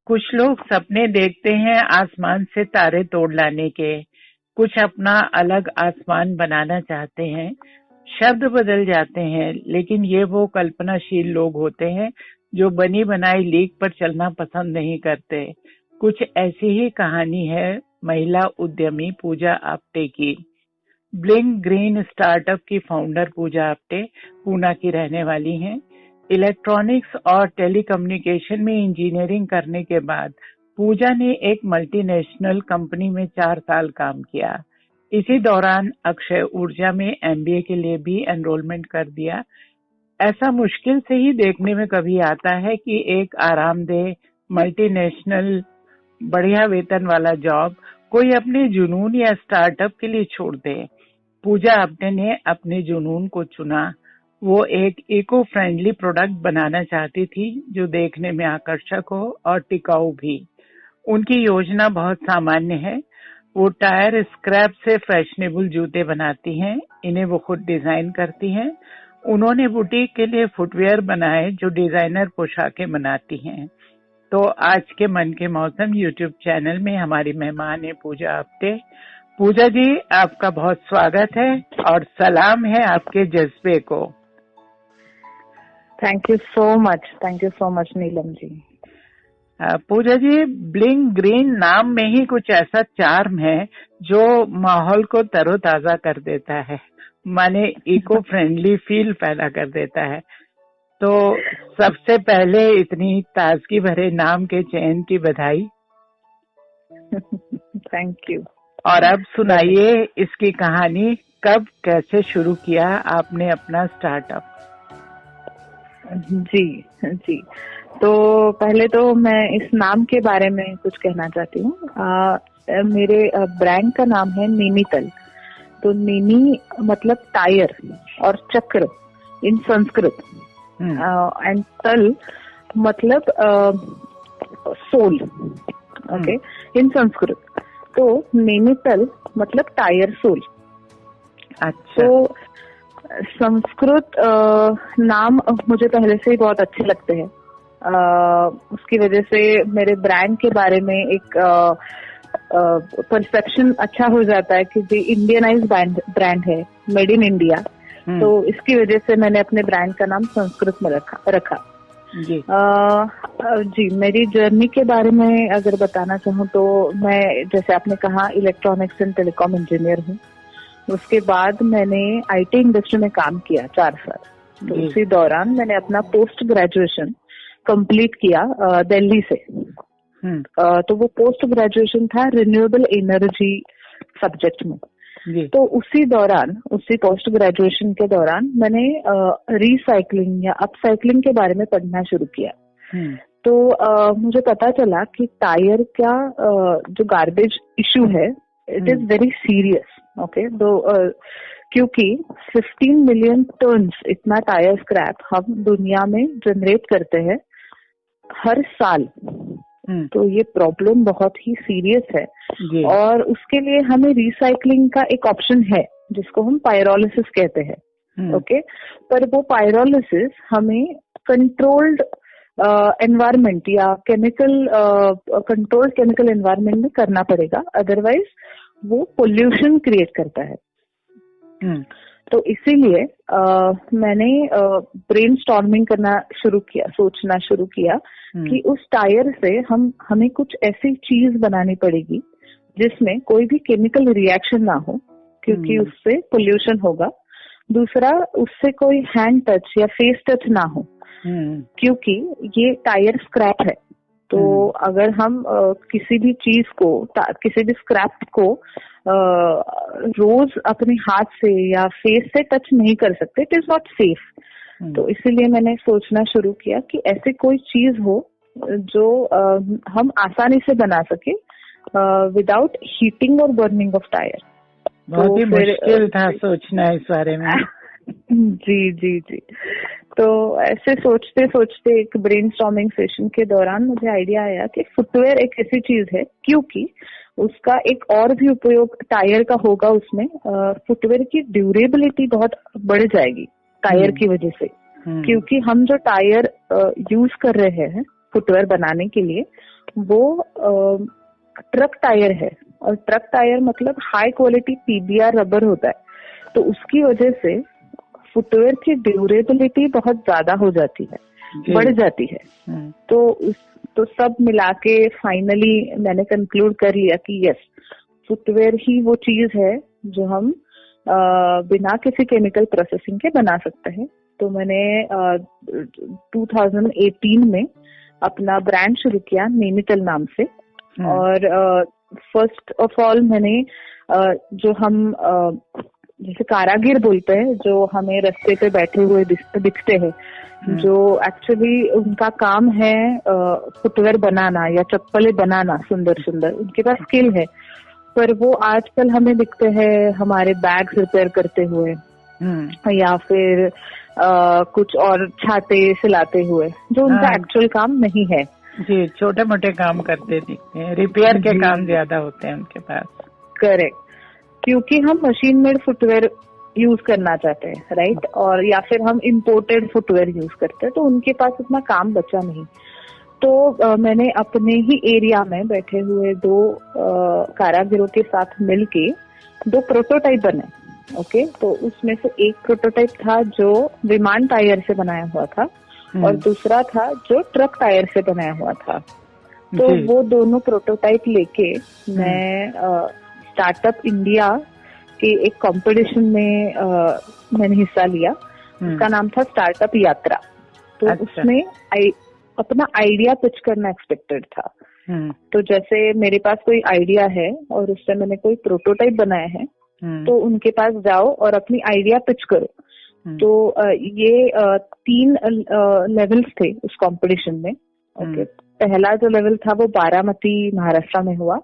कुछ लोग सपने देखते हैं आसमान से तारे तोड़ लाने के, कुछ अपना अलग आसमान बनाना चाहते हैं। शब्द बदल जाते हैं, लेकिन ये वो कल्पनाशील लोग होते हैं जो बनी बनाई लीक पर चलना पसंद नहीं करते। कुछ ऐसी ही कहानी है महिला उद्यमी पूजा आप्टे की। ब्लिंक ग्रीन स्टार्टअप की फाउंडर पूजा आप्टे पूना की रहने वाली हैं। इलेक्ट्रॉनिक्स और टेलीकम्युनिकेशन में इंजीनियरिंग करने के बाद पूजा ने एक मल्टीनेशनल कंपनी में 4 साल काम किया। इसी दौरान अक्षय ऊर्जा में एमबीए के लिए भी एनरोलमेंट कर दिया। ऐसा मुश्किल से ही देखने में कभी आता है कि एक आरामदेह मल्टीनेशनल बढ़िया वेतन वाला जॉब कोई अपने जुनून या स्टार्टअप के लिए छोड़ दे। पूजा आप्टे ने अपने जुनून को चुना। वो एक इको फ्रेंडली प्रोडक्ट बनाना चाहती थी जो देखने में आकर्षक हो और टिकाऊ भी। उनकी योजना बहुत सामान्य है। वो टायर स्क्रैप से फैशनेबल जूते बनाती हैं। इन्हें वो खुद डिजाइन करती हैं। उन्होंने बुटीक के लिए फुटवेयर बनाए जो डिजाइनर पोशाकें बनाती हैं। तो आज के मन के मौसम यूट्यूब चैनल में हमारी मेहमान है पूजा आप्टे। पूजा जी, आपका बहुत स्वागत है और सलाम है आपके जज्बे को। Thank you so much Neelam ji. Pooja ji, blink green नाम में ही कुछ ऐसा चार्म है जो माहौल को तरोताजा कर देता है, माने इको फ्रेंडली फील पैदा कर देता है। तो सबसे पहले इतनी ताजगी भरे नाम के चयन की बधाई। Thank you. और अब सुनाइए इसकी कहानी, कब कैसे शुरू किया आपने अपना स्टार्टअप? जी, तो पहले तो मैं इस नाम के बारे में कुछ कहना चाहती हूँ। मेरे ब्रांड का नाम है नेमीतल। तो नेमी मतलब टायर और चक्र इन संस्कृत, एंड तल मतलब सोल, ओके, इन संस्कृत। तो नेमीतल मतलब टायर सोल। अच्छा। तो संस्कृत नाम मुझे पहले से ही बहुत अच्छे लगते हैं। उसकी वजह से मेरे ब्रांड के बारे में एक परसेप्शन अच्छा हो जाता है कि ये इंडियनाइज ब्रांड है, मेड इन इंडिया। तो इसकी वजह से मैंने अपने ब्रांड का नाम संस्कृत में रखा। जी, मेरी जर्नी के बारे में अगर बताना चाहूँ तो मैं, जैसे आपने कहा, इलेक्ट्रॉनिक्स एंड टेलीकॉम इंजीनियर हूँ। उसके बाद मैंने आईटी इंडस्ट्री में काम किया 4 साल। तो उसी दौरान मैंने अपना पोस्ट ग्रेजुएशन कंप्लीट किया दिल्ली से। तो वो पोस्ट ग्रेजुएशन था रिन्यूएबल एनर्जी सब्जेक्ट में। तो उसी पोस्ट ग्रेजुएशन के दौरान मैंने रिसाइकलिंग या अपसाइकलिंग के बारे में पढ़ना शुरू किया। तो मुझे पता चला कि टायर का जो गार्बेज इशू है, it is very serious. Okay, तो क्योंकि 15 मिलियन टन इतना टायर स्क्रैप हम दुनिया में जनरेट करते हैं हर साल। तो ये प्रॉब्लम बहुत ही सीरियस है और उसके लिए हमें रिसाइकलिंग का एक ऑप्शन है जिसको हम पायरोलिसिस कहते हैं। ओके, पर वो पायरोलिसिस हमें कंट्रोल्ड एनवायरनमेंट या कंट्रोल्ड केमिकल एनवायरनमेंट में करना पड़ेगा, अदरवाइज वो पोल्यूशन क्रिएट करता है। तो इसीलिए मैंने ब्रेनस्टॉर्मिंग करना शुरू किया, सोचना शुरू किया कि उस टायर से हमें कुछ ऐसी चीज बनानी पड़ेगी जिसमें कोई भी केमिकल रिएक्शन ना हो, क्योंकि उससे पोल्यूशन होगा। दूसरा, उससे कोई हैंड टच या फेस टच ना हो, क्योंकि ये टायर स्क्रैप है। तो अगर हम किसी भी चीज को, किसी भी स्क्रैप को रोज अपने हाथ से या फेस से टच नहीं कर सकते, इट इज नॉट सेफ। तो इसीलिए मैंने सोचना शुरू किया कि ऐसे कोई चीज हो जो हम आसानी से बना सके विदाउट हीटिंग और बर्निंग ऑफ टायर। बहुत ही मुश्किल था सोचना इस बारे में। जी। तो ऐसे सोचते सोचते एक ब्रेनस्टॉर्मिंग सेशन के दौरान मुझे आइडिया आया कि फुटवेयर एक ऐसी चीज है, क्योंकि उसका एक और भी उपयोग टायर का होगा उसमें। फुटवेयर की ड्यूरेबिलिटी बहुत बढ़ जाएगी टायर की वजह से, क्योंकि हम जो टायर यूज कर रहे हैं फुटवेयर बनाने के लिए, वो ट्रक टायर है। और ट्रक टायर मतलब हाई क्वालिटी पीबीआर रबर होता है, तो उसकी वजह से फुटवेयर की ड्यूरेबिलिटी बहुत ज्यादा हो जाती है, बढ़ जाती है। तो सब मिला के फाइनली मैंने कंक्लूड कर लिया कि यस, फुटवेयर ही वो चीज है जो हम बिना किसी केमिकल प्रोसेसिंग के बना सकते हैं। तो मैंने 2018 में अपना ब्रांड शुरू किया नैनीताल नाम से। और फर्स्ट ऑफ ऑल मैंने जो हम जैसे कारागिर बोलते हैं, जो हमें रास्ते पे बैठे हुए दिखते हैं, जो एक्चुअली उनका काम है फुटवेयर बनाना या चप्पलें बनाना सुंदर सुंदर, उनके पास स्किल है, पर वो आजकल हमें दिखते हैं हमारे बैग्स रिपेयर करते हुए या फिर कुछ और छाते सिलाते हुए, जो उनका एक्चुअल काम नहीं है। जी, छोटे मोटे काम करते दिखते हैं, रिपेयर के काम ज्यादा होते हैं उनके पास। करेक्ट, क्योंकि हम मशीन मेड फुटवेयर यूज करना चाहते हैं, राइट, और या फिर हम इम्पोर्टेड फुटवेयर यूज करते हैं, तो उनके पास उतना काम बचा नहीं। तो मैंने अपने ही एरिया में बैठे हुए 2 कारागिरों के साथ मिलके 2 प्रोटोटाइप बने। ओके, तो उसमें से एक प्रोटोटाइप था जो विमान टायर से बनाया हुआ था और दूसरा था जो ट्रक टायर से बनाया हुआ था। तो वो दोनों प्रोटोटाइप लेके मैं स्टार्टअप इंडिया के एक कंपटीशन में मैंने हिस्सा लिया। उसका नाम था स्टार्टअप यात्रा। तो उसमें अपना आइडिया पिच करना एक्सपेक्टेड था। तो जैसे मेरे पास कोई आइडिया है और उससे मैंने कोई प्रोटोटाइप बनाया है, तो उनके पास जाओ और अपनी आइडिया पिच करो। तो ये 3 लेवल्स थे उस कंपटीशन में। ओके, पहला जो लेवल था वो बारामती महाराष्ट्र में हुआ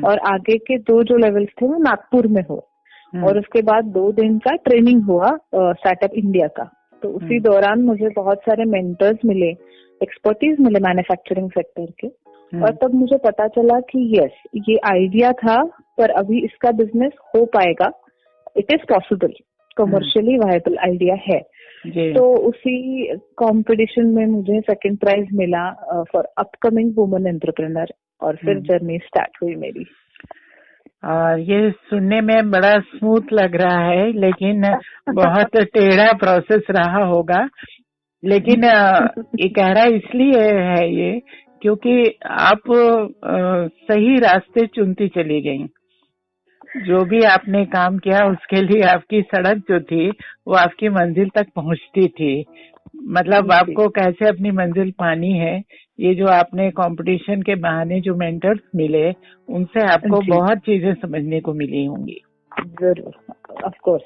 और आगे के 2 जो लेवल्स थे वो नागपुर में हुए। और उसके बाद 2 दिन का ट्रेनिंग हुआ स्टार्टअप इंडिया का। तो उसी दौरान मुझे बहुत सारे मेंटर्स मिले, एक्सपर्टीज मिले मैन्युफैक्चरिंग सेक्टर के। और तब मुझे पता चला कि यस, ये आइडिया था पर अभी इसका बिजनेस हो पाएगा, it is possible, commercially viable idea है। तो उसी कंपटीशन में मुझे सेकंड प्राइज मिला फॉर अपकमिंग वुमन एंटरप्रेन्योर और फिर जर्नी स्टार्ट हुई मेरी। और ये सुनने में बड़ा स्मूथ लग रहा है, लेकिन बहुत टेढ़ा प्रोसेस रहा होगा। लेकिन ये गहरा इसलिए है ये क्योंकि आप सही रास्ते चुनती चली गई। जो भी आपने काम किया उसके लिए आपकी सड़क जो थी वो आपकी मंजिल तक पहुंचती थी। मतलब आपको कैसे अपनी मंजिल पानी है, ये जो आपने कंपटीशन के बहाने जो मेंटर्स मिले उनसे आपको बहुत चीजें समझने को मिली होंगी। जरूर, ऑफ कोर्स।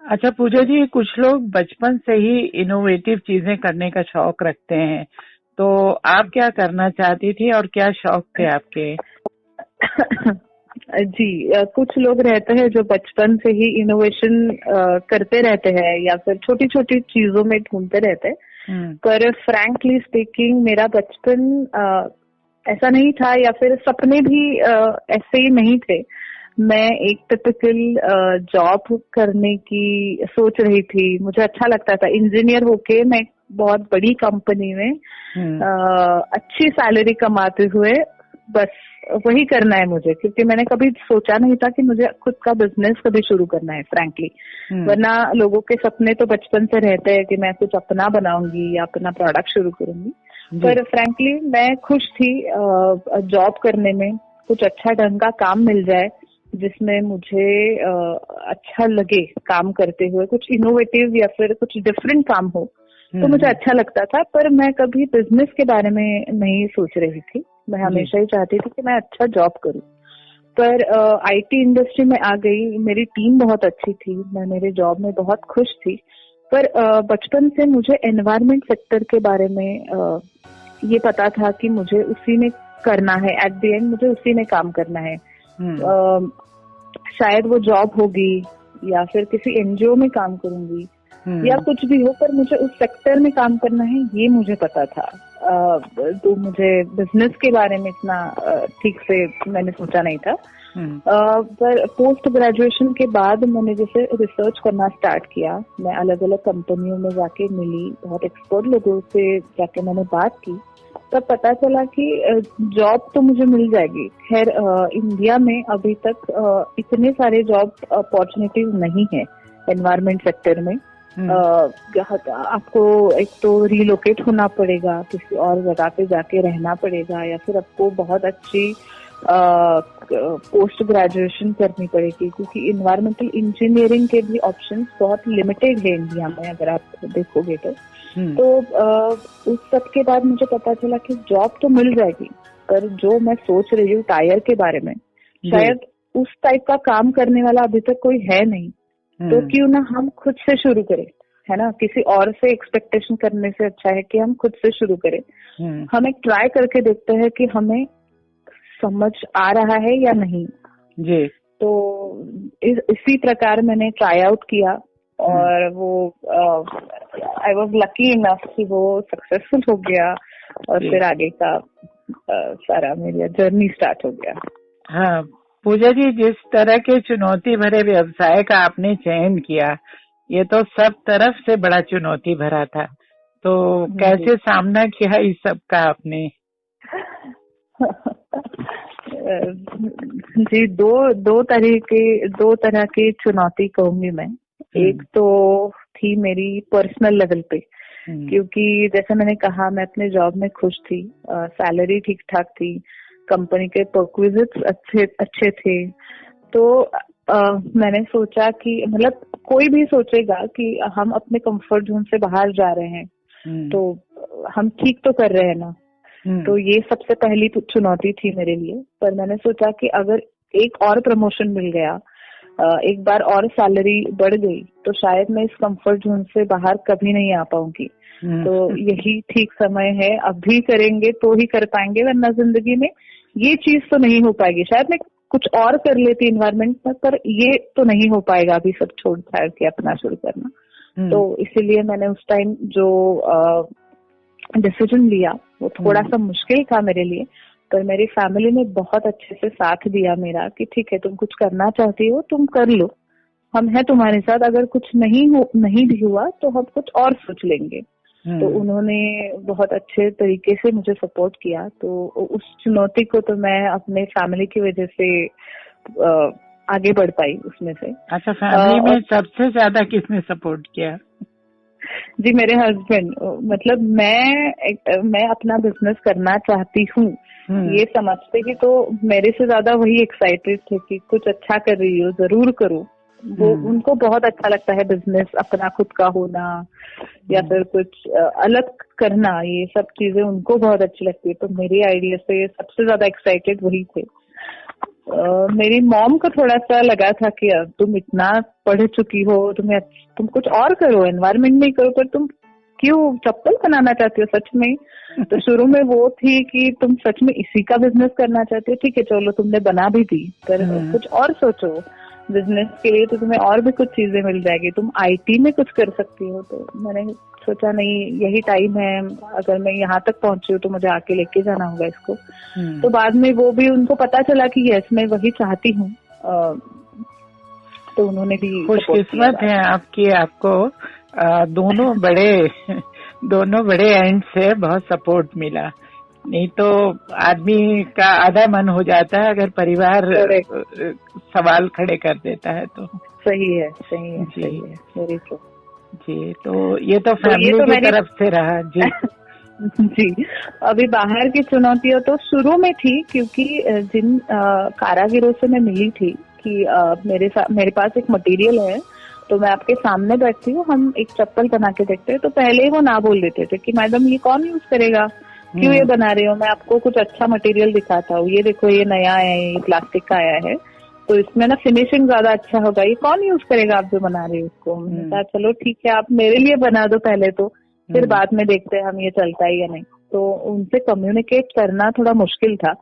अच्छा पूजा जी, कुछ लोग बचपन से ही इनोवेटिव चीजें करने का शौक रखते हैं, तो आप क्या करना चाहती थी और क्या शौक थे आपके? जी, कुछ लोग रहते हैं जो बचपन से ही इनोवेशन करते रहते हैं या फिर छोटी छोटी चीजों में ढूंढते रहते हैं। पर फ्रैंकली स्पीकिंग मेरा बचपन ऐसा नहीं था या फिर सपने भी ऐसे ही नहीं थे। मैं एक टिपिकल जॉब करने की सोच रही थी। मुझे अच्छा लगता था इंजीनियर होके मैं बहुत बड़ी कंपनी में अच्छी सैलरी कमाते हुए बस वही करना है मुझे, क्योंकि मैंने कभी सोचा नहीं था कि मुझे खुद का बिजनेस कभी शुरू करना है फ्रैंकली। वरना लोगों के सपने तो बचपन से रहते हैं कि मैं कुछ अपना बनाऊंगी या अपना प्रोडक्ट शुरू करूंगी। पर फ्रैंकली मैं खुश थी जॉब करने में, कुछ अच्छा ढंग का काम मिल जाए जिसमें मुझे अच्छा लगे काम करते हुए, कुछ इनोवेटिव या फिर कुछ डिफरेंट काम हो तो मुझे अच्छा लगता था। पर मैं कभी बिजनेस के बारे में नहीं सोच रही थी। मैं हमेशा ही चाहती थी कि मैं अच्छा जॉब करूं। पर आईटी इंडस्ट्री में आ गई, मेरी टीम बहुत अच्छी थी, मैं मेरे जॉब में बहुत खुश थी। पर बचपन से मुझे एनवायरमेंट सेक्टर के बारे में ये पता था कि मुझे उसी में करना है, एट द एंड मुझे उसी में काम करना है। शायद वो जॉब होगी या फिर किसी एनजीओ में काम करूंगी या कुछ भी हो, पर मुझे उस सेक्टर में काम करना है, ये मुझे पता था। तो मुझे बिजनेस के बारे में इतना ठीक से मैंने सोचा नहीं था। पर पोस्ट ग्रेजुएशन के बाद मैंने जैसे रिसर्च करना स्टार्ट किया। मैं अलग अलग कंपनियों में जाके मिली, बहुत एक्सपर्ट लोगों से जाके मैंने बात की तब पता चला कि जॉब तो मुझे मिल जाएगी। खैर इंडिया में अभी तक इतने सारे जॉब अपॉर्चुनिटीज नहीं है एनवायरमेंट सेक्टर में। आपको एक तो रिलोकेट होना पड़ेगा, किसी और जगह पे जाके रहना पड़ेगा, या फिर आपको बहुत अच्छी पोस्ट ग्रेजुएशन करनी पड़ेगी, क्योंकि इन्वायरमेंटल इंजीनियरिंग के भी ऑप्शंस बहुत लिमिटेड है इंडिया में अगर आप देखोगे तो। उस सब के बाद मुझे पता चला कि जॉब तो मिल जाएगी, पर जो मैं सोच रही हूँ टायर के बारे में, शायद उस टाइप का काम करने वाला अभी तक कोई है नहीं। तो क्यों ना हम खुद से शुरू करें, है ना। किसी और से एक्सपेक्टेशन करने से अच्छा है कि हम खुद से शुरू करें। हम एक ट्राई करके देखते हैं कि हमें समझ आ रहा है या नहीं जी। तो इसी प्रकार मैंने ट्राई आउट किया और वो आई वाज लकी इनफ कि वो सक्सेसफुल हो गया और फिर आगे का सारा मेरा जर्नी स्टार्ट हो गया। हाँ पूजा जी, जिस तरह के चुनौती भरे व्यवसाय का आपने चयन किया, ये तो सब तरफ से बड़ा चुनौती भरा था, तो कैसे सामना किया इस सब का आपने? जी, दो तरह की चुनौती कहूंगी मैं। एक तो थी मेरी पर्सनल लेवल पे, क्योंकि जैसे मैंने कहा मैं अपने जॉब में खुश थी, सैलरी ठीक ठाक थी, कंपनी के परक्विजिट्स अच्छे थे। तो मैंने सोचा कि मतलब कोई भी सोचेगा कि हम अपने कंफर्ट जोन से बाहर जा रहे हैं, तो हम ठीक तो कर रहे हैं ना। तो ये सबसे पहली चुनौती थी मेरे लिए। पर मैंने सोचा कि अगर एक और प्रमोशन मिल गया, एक बार और सैलरी बढ़ गई, तो शायद मैं इस कंफर्ट जोन से बाहर कभी नहीं आ पाऊंगी। तो यही ठीक समय है, अभी करेंगे तो ही कर पाएंगे, वरना जिंदगी में ये चीज तो नहीं हो पाएगी। शायद मैं कुछ और कर लेती इन्वायरमेंट में, पर ये तो नहीं हो पाएगा अभी सब छोड़ छाड़ के अपना शुरू करना। तो इसीलिए मैंने उस टाइम जो डिसीजन लिया वो थोड़ा सा मुश्किल था मेरे लिए, पर मेरी फैमिली ने बहुत अच्छे से साथ दिया मेरा कि ठीक है, तुम कुछ करना चाहती हो तुम कर लो, हम हैं तुम्हारे साथ, अगर कुछ नहीं भी हुआ तो हम कुछ और सोच लेंगे। तो उन्होंने बहुत अच्छे तरीके से मुझे सपोर्ट किया। तो उस चुनौती को तो मैं अपने फैमिली की वजह से आगे बढ़ पाई उसमें से। अच्छा, फैमिली में सबसे ज्यादा किसने सपोर्ट किया? जी, मेरे हस्बैंड। मतलब मैं अपना बिजनेस करना चाहती हूँ ये समझते ही तो मेरे से ज्यादा वही एक्साइटेड थे कि कुछ अच्छा कर रही हो, जरूर करो। वो उनको बहुत अच्छा लगता है बिजनेस अपना खुद का होना या फिर कुछ अलग करना, ये सब चीजें उनको बहुत अच्छी लगती है। तो मेरी आइडिया से सबसे ज्यादा एक्साइटेड वही थे। मेरी मॉम को थोड़ा सा लगा था कि तुम इतना पढ़ चुकी हो, तुम कुछ और करो, एनवायरमेंट में करो, पर तुम क्यों चप्पल बनाना चाहती हो सच में? तो शुरू में वो थी कि तुम सच में इसी का बिजनेस करना चाहते हो, ठीक है चलो तुमने बना भी दी, पर कुछ और सोचो बिजनेस के लिए, तो तुम्हें और भी कुछ चीजें मिल जाएगी, तुम आईटी में कुछ कर सकती हो। तो मैंने सोचा नहीं, यही टाइम है, अगर मैं यहाँ तक पहुंची हूँ तो मुझे आके लेके जाना होगा इसको। तो बाद में वो भी उनको पता चला कि यस मैं वही चाहती हूँ, तो उन्होंने भी। खुशकिस्मत है आपकी, आपको दोनों बड़े एंड से बहुत सपोर्ट मिला, नहीं तो आदमी का आधा मन हो जाता है अगर परिवार सवाल खड़े कर देता है तो। सही है वेरी ट्रू जी। तो ये तो फैमिली की तरफ से रहा जी। जी, अभी बाहर की चुनौतियां तो शुरू में थी, क्योंकि जिन कारागिरों से मैं मिली थी कि मेरे पास एक मटेरियल है, तो मैं आपके सामने बैठती हूँ, हम एक चप्पल बना के देखते हैं, तो पहले ही वो ना बोल देते थे कि मैडम ये कौन यूज करेगा, क्यों ये बना रहे हो, मैं आपको कुछ अच्छा मटेरियल दिखाता हूँ, ये देखो ये नया है, ये प्लास्टिक का आया है, तो इसमें ना फिनिशिंग ज्यादा अच्छा होगा, ये कौन यूज करेगा आप जो बना रहे हो उसको। मैंने कहा चलो ठीक है, आप मेरे लिए बना दो पहले, तो फिर बाद में देखते हैं हम ये चलता है या नहीं। तो उनसे कम्युनिकेट करना थोड़ा मुश्किल था,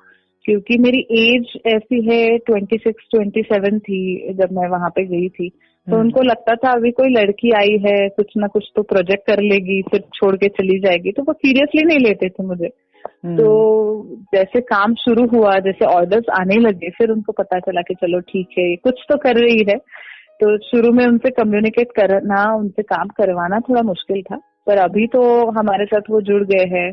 क्योंकि मेरी एज ऐसी है 26-27 थी जब मैं वहां पे गई थी। तो उनको लगता था अभी कोई लड़की आई है, कुछ ना कुछ तो प्रोजेक्ट कर लेगी फिर छोड़ के चली जाएगी, तो वो सीरियसली नहीं लेते थे मुझे। तो जैसे काम शुरू हुआ, जैसे ऑर्डर्स आने लगे, फिर उनको पता चला कि चलो ठीक है कुछ तो कर रही है। तो शुरू में उनसे कम्युनिकेट करना, उनसे काम करवाना थोड़ा मुश्किल था, पर अभी तो हमारे साथ वो जुड़ गए हैं,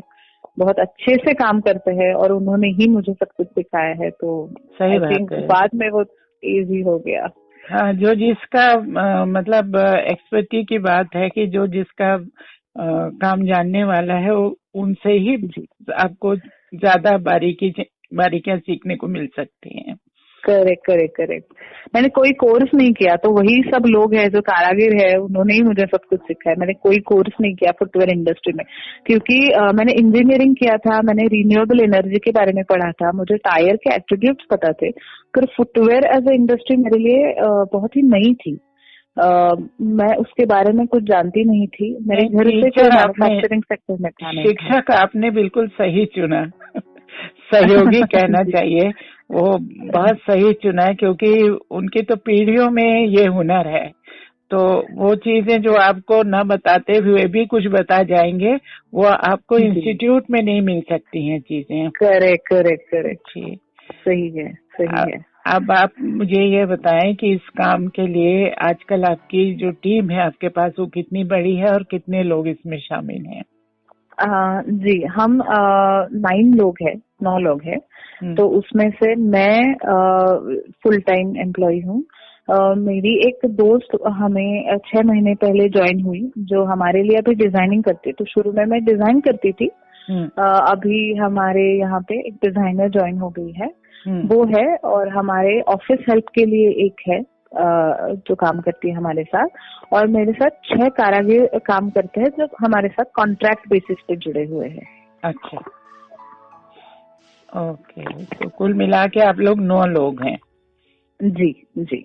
बहुत अच्छे से काम करते हैं और उन्होंने ही मुझे सब कुछ सिखाया है, तो सही आई बात थिंक है। बाद में वो इजी हो गया। हाँ, जो जिसका मतलब एक्सपर्टी की बात है कि जो जिसका काम जानने वाला है वो उनसे ही जी, आपको ज्यादा बारीकियां सीखने को मिल सकती हैं। Correct correct correct. मैंने कोई कोर्स नहीं किया, तो वही सब लोग हैं जो कारागिर है, उन्होंने ही मुझे सब कुछ सिखाया। मैंने कोई कोर्स नहीं किया फुटवेयर इंडस्ट्री में, क्योंकि मैंने इंजीनियरिंग किया था, मैंने रिन्यूएबल एनर्जी के बारे में पढ़ा था, मुझे टायर के एट्रीब्यूट्स पता थे, पर फुटवेयर एज ए इंडस्ट्री मेरे लिए बहुत ही नई थी। मैं उसके बारे में कुछ जानती नहीं थी। मेरे घर से कोई मैन्युफैक्चरिंग सेक्टर में था नहीं था। शिक्षक आपने बिल्कुल सही चुना। सहयोगी कहना चाहिए, वो बहुत सही चुना है, क्योंकि उनकी तो पीढ़ियों में ये हुनर है। तो वो चीजें जो आपको न बताते हुए भी कुछ बता जाएंगे, वो आपको इंस्टीट्यूट में नहीं मिल सकती हैं चीजें। करेक्ट करेक्ट करेक्ट, जी, सही है सही है। अब आप मुझे ये बताएं कि इस काम के लिए आजकल आपकी जो टीम है आपके पास, वो कितनी बड़ी है और कितने लोग इसमें शामिल हैं? जी, हम 9 लोग हैं। तो उसमें से मैं फुल टाइम एम्प्लॉय हूँ। मेरी एक दोस्त हमें 6 महीने पहले ज्वाइन हुई, जो हमारे लिए अभी डिजाइनिंग करती है। तो शुरू में मैं डिजाइन करती थी, अभी हमारे यहाँ पे एक डिजाइनर ज्वाइन हो गई है, वो है। और हमारे ऑफिस हेल्प के लिए एक है जो काम करती है हमारे साथ, और मेरे साथ 6 कारागिर काम करते हैं जो हमारे साथ कॉन्ट्रैक्ट बेसिस पे जुड़े हुए हैं। अच्छा, ओके। तो कुल मिला के आप लोग 9 लोग हैं? जी जी।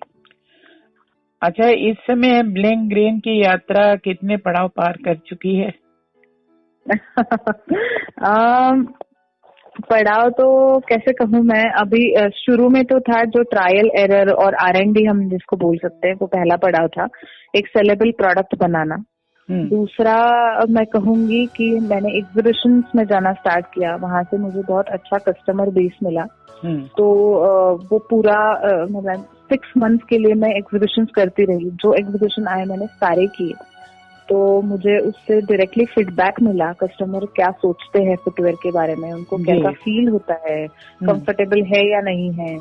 अच्छा, इस समय ब्लिंग ग्रीन की यात्रा कितने पड़ाव पार कर चुकी है? पड़ाव तो कैसे कहूँ मैं, अभी शुरू में तो था जो ट्रायल एरर और R&D हम जिसको बोल सकते हैं, वो पहला पड़ाव था, एक सेलेबल प्रोडक्ट बनाना। दूसरा मैं कहूंगी कि मैंने एग्जीबिशंस में जाना स्टार्ट किया, वहां से मुझे बहुत अच्छा कस्टमर बेस मिला। तो वो पूरा मतलब 6 मंथ्स के लिए मैं एग्जीबिशंस करती रही, जो एग्जीबिशन आए मैंने सारे किए। तो मुझे उससे डायरेक्टली फीडबैक मिला, कस्टमर क्या सोचते हैं फुटवेयर के बारे में, उनको कैसा फील होता है, कंफर्टेबल है या नहीं है।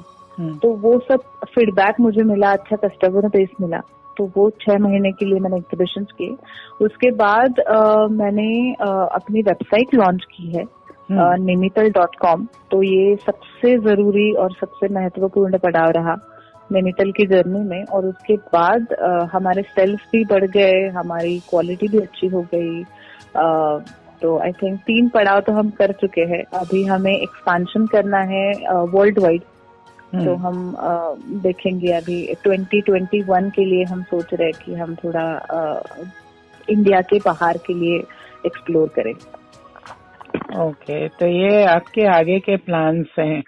तो वो सब फीडबैक मुझे मिला, अच्छा कस्टमर बेस मिला। तो वो 6 महीने के लिए मैंने एग्जीबिशंस किए। उसके बाद मैंने अपनी वेबसाइट लॉन्च की है, nainital.com। तो ये सबसे जरूरी और सबसे महत्वपूर्ण पड़ाव रहा नैनीताल की जर्नी में। और उसके बाद हमारे सेल्स भी बढ़ गए, हमारी क्वालिटी भी अच्छी हो गई। तो आई थिंक 3 पड़ाव तो हम कर चुके हैं। अभी हमें एक्सपांशन करना है वर्ल्ड वाइड। तो हम देखेंगे, अभी 2021 के लिए हम सोच रहे हैं कि हम थोड़ा इंडिया के बाहर के लिए एक्सप्लोर करें। ओके, तो ये आपके आगे के प्लान्स हैं?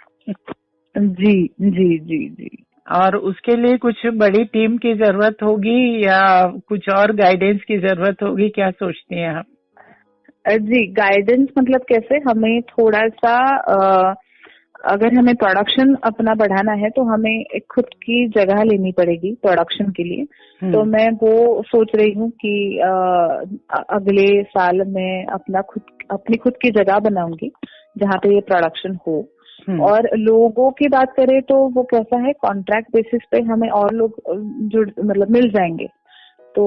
जी जी जी जी। और उसके लिए कुछ बड़ी टीम की जरूरत होगी या कुछ और गाइडेंस की जरूरत होगी, क्या सोचती हैं आप? जी, गाइडेंस मतलब कैसे, हमें थोड़ा सा अगर हमें प्रोडक्शन अपना बढ़ाना है तो हमें एक खुद की जगह लेनी पड़ेगी प्रोडक्शन के लिए। तो मैं वो सोच रही हूँ कि अगले साल मैं अपनी खुद की जगह बनाऊंगी जहाँ पे ये प्रोडक्शन हो। और लोगों की बात करें तो वो कैसा है, कॉन्ट्रैक्ट बेसिस पे हमें और लोग मतलब मिल जाएंगे। तो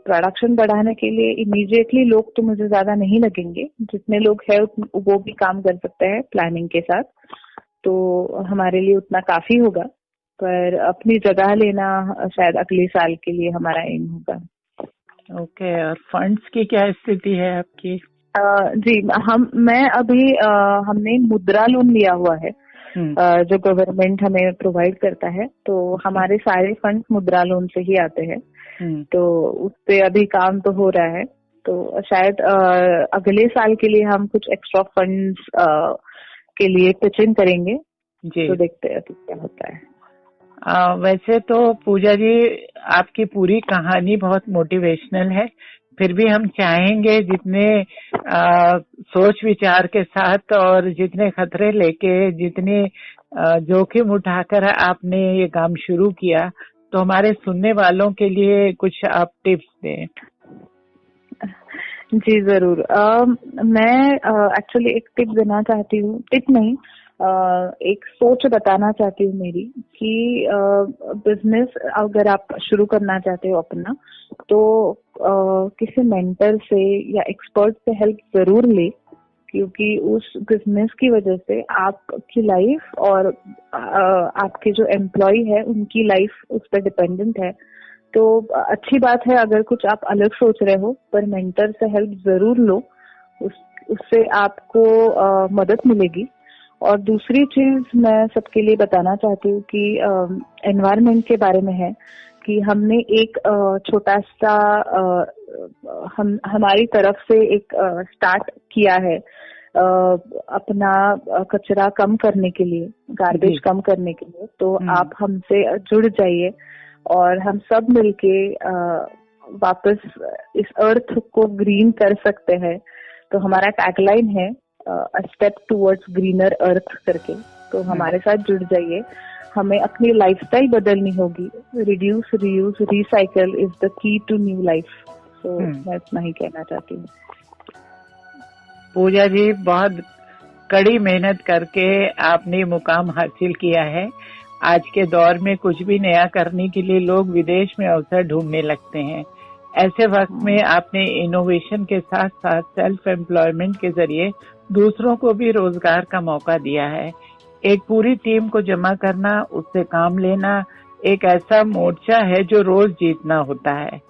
प्रोडक्शन बढ़ाने के लिए इमीडिएटली लोग तो मुझे ज्यादा नहीं लगेंगे, जितने लोग हैं वो भी काम कर सकते हैं प्लानिंग के साथ। तो हमारे लिए उतना काफी होगा, पर अपनी जगह लेना शायद अगले साल के लिए हमारा एम होगा। ओके, और फंड्स की क्या स्थिति है आपकी? जी, मैं अभी हमने मुद्रा लोन लिया हुआ है, जो गवर्नमेंट हमें प्रोवाइड करता है। तो हमारे सारे फंड्स मुद्रा लोन से ही आते हैं। तो उस पे अभी काम तो हो रहा है। तो शायद अगले साल के लिए हम कुछ एक्स्ट्रा फंड्स के लिए पिचिंग करेंगे जी। तो देखते हैं तो क्या होता है। वैसे तो पूजा जी, आपकी पूरी कहानी बहुत मोटिवेशनल है। फिर भी हम चाहेंगे जितने सोच विचार के साथ और जितने खतरे लेके, जितने जोखिम उठाकर आपने ये काम शुरू किया, तो हमारे सुनने वालों के लिए कुछ आप टिप्स दें। जी जरूर। मैं एक्चुअली एक टिप देना चाहती हूँ, टिप नहीं, एक सोच बताना चाहती हूँ मेरी कि बिजनेस अगर आप शुरू करना चाहते हो अपना, तो किसी मेंटर से या एक्सपर्ट से हेल्प जरूर ले, क्योंकि उस बिजनेस की वजह से आपकी लाइफ और आपके जो एम्प्लॉय है उनकी लाइफ उस पर डिपेंडेंट है। तो अच्छी बात है अगर कुछ आप अलग सोच रहे हो, पर मेंटर से हेल्प जरूर लो, उससे आपको मदद मिलेगी। और दूसरी चीज मैं सबके लिए बताना चाहती हूँ कि एनवायरनमेंट के बारे में है कि हमने एक छोटा सा हमारी तरफ से एक स्टार्ट किया है अपना कचरा कम करने के लिए, गार्बेज कम करने के लिए। तो आप हमसे जुड़ जाइए और हम सब मिलके वापस इस अर्थ को ग्रीन कर सकते हैं। तो हमारा टैगलाइन है अ स्टेप टुवर्ड्स ग्रीनर अर्थ करके। तो हमारे साथ जुड़ जाइए, हमें अपनी लाइफस्टाइल बदलनी होगी। Reduce, reuse, recycle is the key to new life. तो मैं इतना ही कहना चाहती हूँ। पूजा जी, बहुत कड़ी मेहनत करके आपने मुकाम हासिल किया है। आज के दौर में कुछ भी नया करने के लिए लोग विदेश में अवसर ढूंढने लगते हैं। ऐसे वक्त में आपने इनोवेशन के साथ साथ सेल्फ एम्प्लॉयमेंट के जरिए दूसरों को भी रोजगार का मौका दिया है। एक पूरी टीम को जमा करना, उससे काम लेना एक ऐसा मोर्चा है जो रोज जीतना होता है।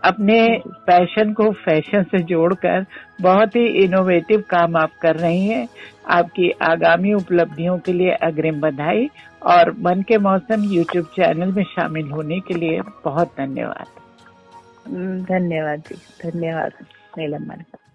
अपने पैशन को फैशन से जोड़कर बहुत ही इनोवेटिव काम आप कर रही हैं। आपकी आगामी उपलब्धियों के लिए अग्रिम बधाई और मन के मौसम यूट्यूब चैनल में शामिल होने के लिए बहुत धन्यवाद। धन्यवाद जी, धन्यवाद नीलम मैडम।